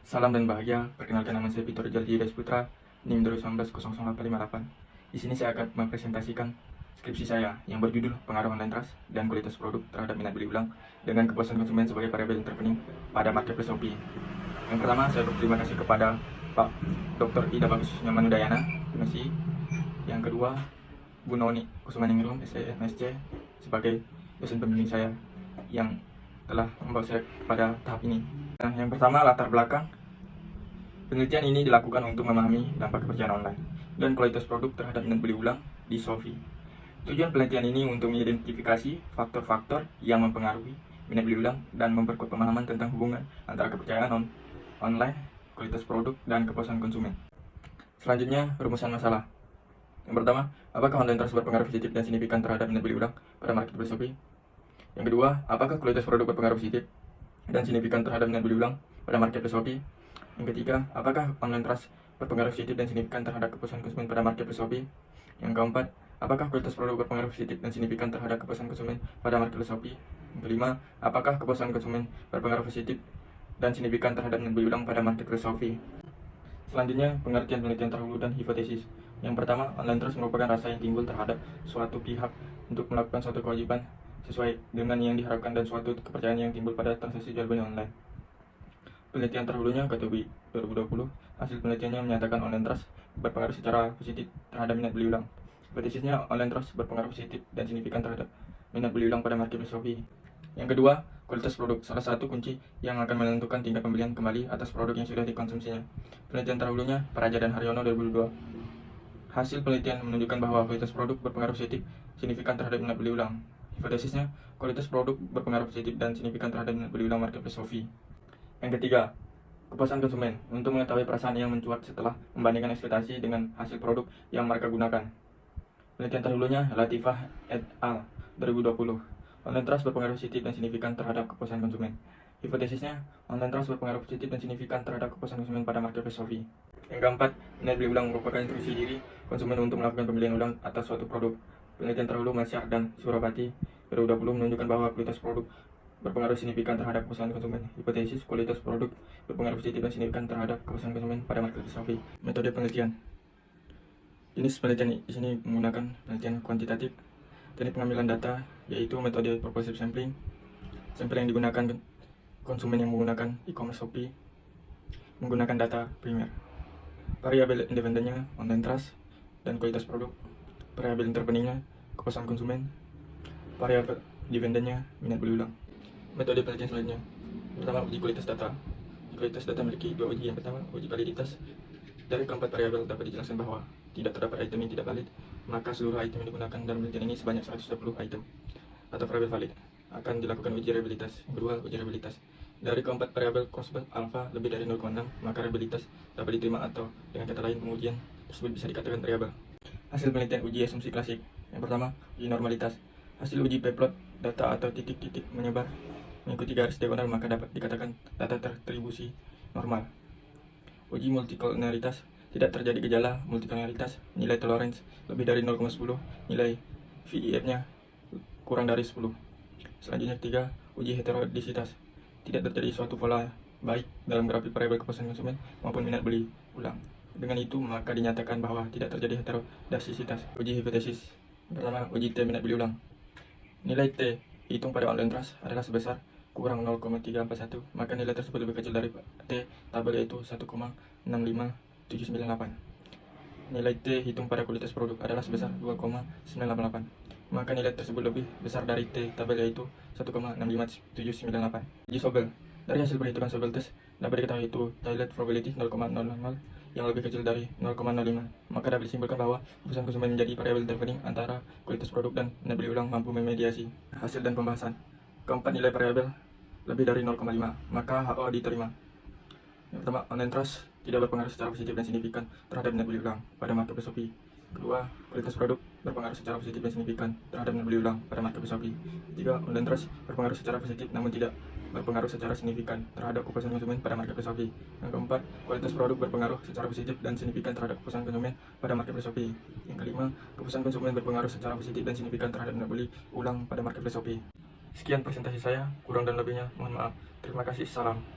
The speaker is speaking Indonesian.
Salam dan bahagia, perkenalkan nama saya Victor Jaljides Putra, NIM 2019 Di sini saya akan mempresentasikan skripsi saya yang berjudul Pengaruh Online Trust dan Kualitas Produk terhadap minat beli ulang dengan kepuasan konsumen sebagai variabel yang terpenting pada marketplace Shopee. Yang pertama, saya berterima kasih kepada Pak Dr. Ida Bagus Nyamanudayana, terima kasih. Yang kedua, Bu Noni Kusumaningrum, SMSC, sebagai dosen pembimbing saya yang telah membawa saya kepada tahap ini. Nah, yang pertama, latar belakang. Penelitian ini dilakukan untuk memahami dampak kepercayaan online dan kualitas produk terhadap minat beli ulang di Shopee. Tujuan penelitian ini untuk mengidentifikasi faktor-faktor yang mempengaruhi minat beli ulang dan memperkuat pemahaman tentang hubungan antara kepercayaan online, kualitas produk, dan kepuasan konsumen. Selanjutnya, rumusan masalah. Yang pertama, apakah online trust berpengaruh positif dan signifikan terhadap minat beli ulang pada marketplace Shopee? Yang kedua, apakah kualitas produk berpengaruh positif dan signifikan terhadap minat beli ulang pada marketplace Shopee? Yang ketiga, apakah online trust berpengaruh positif dan signifikan terhadap kepuasan konsumen pada marketplace Shopee? Yang keempat, apakah kualitas produk berpengaruh positif dan signifikan terhadap kepuasan konsumen pada marketplace Shopee? Yang kelima, apakah kepuasan konsumen berpengaruh positif dan signifikan terhadap minat beli ulang pada marketplace Shopee? Selanjutnya, pengertian penelitian terdahulu dan hipotesis. Yang pertama, online trust merupakan rasa yang timbul terhadap suatu pihak untuk melakukan suatu kewajiban sesuai dengan yang diharapkan dan suatu kepercayaan yang timbul pada transaksi jual beli online. Penelitian terdahulunya kategori 2020, hasil penelitiannya menyatakan online trust berpengaruh secara positif terhadap minat beli ulang. Hipotesisnya, online trust berpengaruh positif dan signifikan terhadap minat beli ulang pada marketplace Shopee. Yang kedua, kualitas produk, salah satu kunci yang akan menentukan tingkat pembelian kembali atas produk yang sudah dikonsumsinya. Penelitian terdahulunya, Praja dan Haryono 2002. Hasil penelitian menunjukkan bahwa kualitas produk berpengaruh positif signifikan terhadap minat beli ulang. Hipotesisnya, kualitas produk berpengaruh positif dan signifikan terhadap minat beli ulang marketplace Shopee. Yang ketiga, kepuasan konsumen. Untuk mengetahui perasaan yang mencuat setelah membandingkan ekspektasi dengan hasil produk yang mereka gunakan. Penelitian terdahulunya, Latifah et al. 2020. Online trust berpengaruh positif dan signifikan terhadap kepuasan konsumen. Hipotesisnya, online trust berpengaruh positif dan signifikan terhadap kepuasan konsumen pada marketplace Shopee. Yang keempat, minat beli ulang merupakan instruksi diri konsumen untuk melakukan pembelian ulang atas suatu produk. Penelitian terdahulu, Masyar dan Surabati 2020 menunjukkan bahwa kualitas produk berpengaruh signifikan terhadap kepuasan konsumen. Hipotesis, kualitas produk berpengaruh positif dan signifikan terhadap kepuasan konsumen pada marketplace Shopee. Metode penelitian. Jenis penelitian di sini menggunakan penelitian kuantitatif. Teknik pengambilan data yaitu metode purposive sampling. Sampel yang digunakan konsumen yang menggunakan e-commerce Shopee menggunakan data primer. Variabel independennya online trust dan kualitas produk. Variabel interpentingnya kepuasan konsumen. Variabel dependennya minat beli ulang. Metode penelitian selanjutnya. Pertama, uji kualitas data. Uji kualitas data memiliki dua uji. Yang pertama, uji validitas. Dari keempat variabel dapat dijelaskan bahwa tidak terdapat item yang tidak valid, maka seluruh item yang digunakan dalam penelitian ini sebanyak 120 item atau variabel valid akan dilakukan uji reliabilitas. Yang kedua, uji reliabilitas. Dari keempat variabel crossbar alpha lebih dari 0,6, maka reliabilitas dapat diterima atau dengan kata lain pengujian tersebut bisa dikatakan variabel. Hasil penelitian uji asumsi klasik. Yang pertama, uji normalitas. Hasil uji p-plot data atau titik-titik menyebar mengikuti garis diagonal maka dapat dikatakan data terdistribusi normal. Uji multikolonialitas. Tidak terjadi gejala multikolonialitas, nilai tolerance lebih dari 0,10, nilai VIF-nya kurang dari 10. Selanjutnya ketiga, uji heterodisitas. Tidak terjadi suatu pola baik dalam grafik variabel kepuasan konsumen maupun minat beli ulang. Dengan itu maka dinyatakan bahwa tidak terjadi heterodisitas. Uji hipotesis. Pertama, uji T minat beli ulang. Nilai T hitung pada online trust adalah sebesar kurang 0,341, maka nilai tersebut lebih kecil dari T tabel yaitu 1,65798. Nilai T hitung pada kualitas produk adalah sebesar 2,988, maka nilai tersebut lebih besar dari T tabel yaitu 1,65798. Uji Sobel. Dari hasil perhitungan Sobel test dapat diketahui itu toilet probability 0,000 yang lebih kecil dari 0,05, maka dapat disimpulkan bahwa kepuasan konsumen menjadi variabel terpenting antara kualitas produk dan minat beli ulang mampu memediasi. Hasil dan pembahasan. Keempat, nilai variabel lebih dari 0,5, maka HO diterima. Yang pertama, online trust tidak berpengaruh secara positif dan signifikan terhadap minat beli ulang pada marketplace Shopee. Kedua, kualitas produk berpengaruh secara positif dan signifikan terhadap minat beli ulang pada marketplace Shopee. Ketiga, online trust berpengaruh secara positif namun tidak berpengaruh secara signifikan terhadap kepuasan konsumen pada marketplace Shopee. Yang keempat, kualitas produk berpengaruh secara positif dan signifikan terhadap kepuasan konsumen pada marketplace Shopee. Yang kelima, kepuasan konsumen berpengaruh secara positif dan signifikan terhadap minat beli ulang pada marketplace Shopee. Sekian presentasi saya, kurang dan lebihnya mohon maaf. Terima kasih, salam.